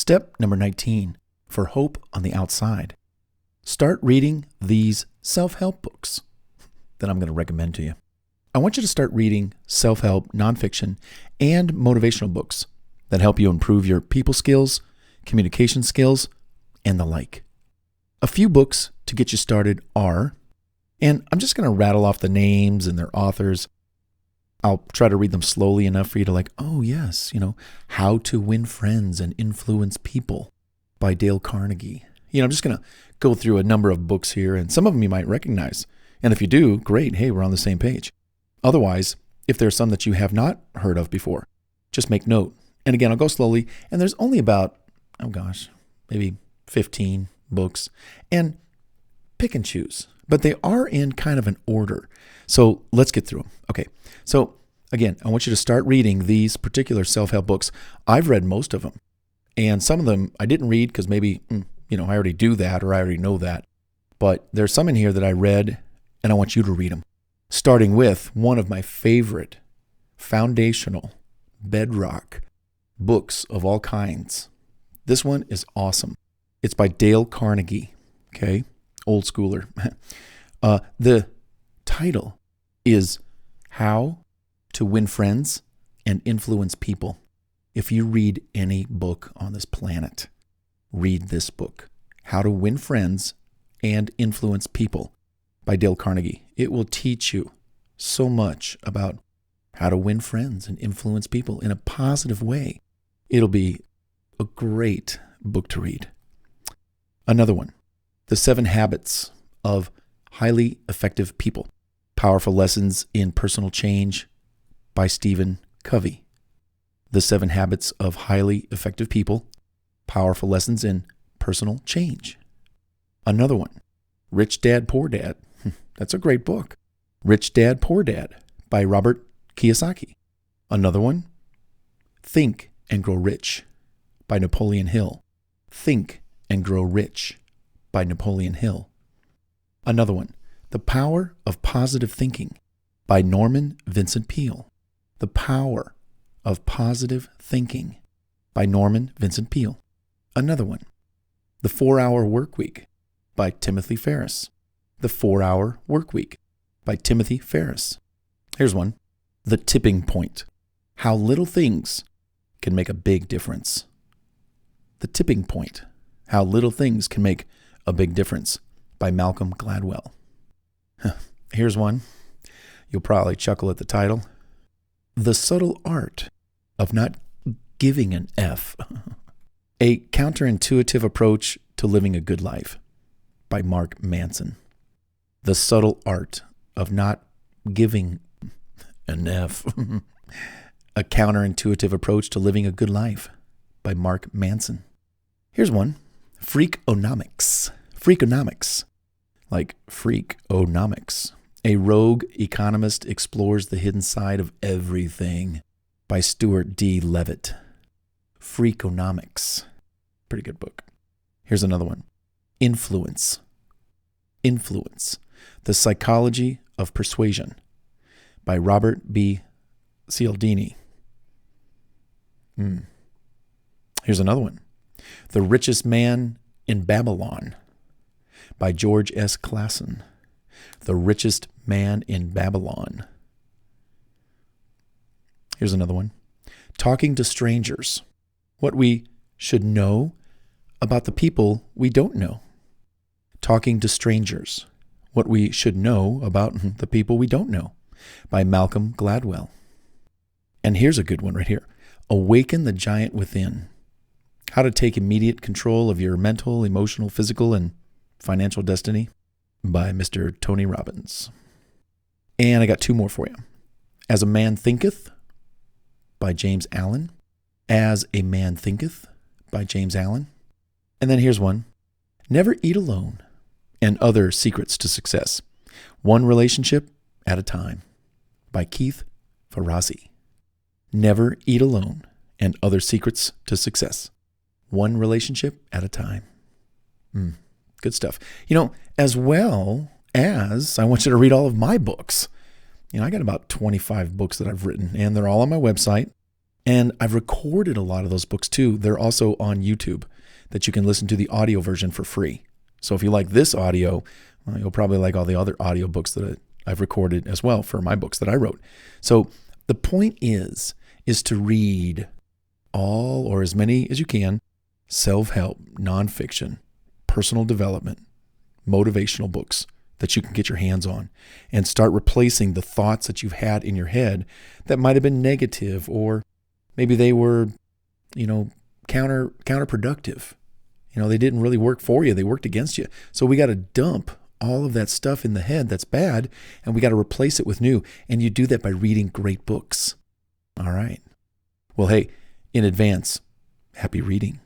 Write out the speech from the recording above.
Step number 19 for hope on the outside. Start reading these self-help books that I'm going to recommend to you. I want you to start reading self-help, nonfiction, and motivational books that help you improve your people skills, communication skills, and the like. A few books to get you started are, and I'm just going to rattle off the names and their authors. I'll try to read them slowly enough for you to like, oh yes, How to Win Friends and Influence People by Dale Carnegie. I'm just going to go through a number of books here, and some of them you might recognize. And if you do, great, hey, we're on the same page. Otherwise, if there are some that you have not heard of before, just make note. And again, I'll go slowly, and there's only about, maybe 15 books, and pick and choose. But they are in kind of an order. So let's get through them. Okay. So again, I want you to start reading these particular self-help books. I've read most of them. And some of them I didn't read because maybe, I already do that or I already know that. But there's some in here that I read and I want you to read them. Starting with one of my favorite foundational bedrock books of all kinds. This one is awesome. It's by Dale Carnegie. Okay. Old schooler. The title is How to Win Friends and Influence People. If you read any book on this planet, read this book, How to Win Friends and Influence People by Dale Carnegie. It will teach you so much about how to win friends and influence people in a positive way. It'll be a great book to read. Another one, The 7 Habits of Highly Effective People. Powerful Lessons in Personal Change by Stephen Covey. The 7 Habits of Highly Effective People. Powerful Lessons in Personal Change. Another one, Rich Dad, Poor Dad. That's a great book. Rich Dad, Poor Dad by Robert Kiyosaki. Another one, Think and Grow Rich by Napoleon Hill. Think and Grow Rich by Napoleon Hill. Another one, The Power of Positive Thinking by Norman Vincent Peale. The Power of Positive Thinking by Norman Vincent Peale. Another one, The 4-Hour Workweek by Timothy Ferriss. The 4-Hour Workweek by Timothy Ferriss. Here's one, The Tipping Point. How Little Things Can Make a Big Difference. The Tipping Point. How Little Things Can Make a Big Difference by Malcolm Gladwell. Here's one. You'll probably chuckle at the title. The Subtle Art of Not Giving an F. A Counterintuitive Approach to Living a Good Life by Mark Manson. The Subtle Art of Not Giving an F. A Counterintuitive Approach to Living a Good Life by Mark Manson. Here's one. Freakonomics. Freakonomics. Like Freakonomics. A Rogue Economist Explores the Hidden Side of Everything by Stuart D. Levitt. Freakonomics. Pretty good book. Here's another one. Influence. Influence. The Psychology of Persuasion by Robert B. Cialdini. Here's another one. The Richest Man in Babylon by George S. Clason. The Richest Man in Babylon. Here's another one. Talking to Strangers. What we should know about the people we don't know. Talking to Strangers. What we should know about the people we don't know by Malcolm Gladwell. And here's a good one right here. Awaken the Giant Within. How to Take Immediate Control of Your Mental, Emotional, Physical, and Financial Destiny by Mr. Tony Robbins. And I got 2 more for you. As a Man Thinketh by James Allen. As a Man Thinketh by James Allen. And then here's one. Never Eat Alone and Other Secrets to Success. One Relationship at a Time by Keith Ferrazzi. Never Eat Alone and Other Secrets to Success. One Relationship at a Time. Good stuff. As well as I want you to read all of my books. I got about 25 books that I've written, and they're all on my website. And I've recorded a lot of those books too. They're also on YouTube that you can listen to the audio version for free. So if you like this audio, well, you'll probably like all the other audiobooks that I've recorded as well for my books that I wrote. So the point is to read all or as many as you can self-help, nonfiction, personal development, motivational books that you can get your hands on and start replacing the thoughts that you've had in your head that might have been negative, or maybe they were, counterproductive. They didn't really work for you. They worked against you. So we got to dump all of that stuff in the head that's bad, and we got to replace it with new. And you do that by reading great books. All right. Well, hey, in advance, happy reading.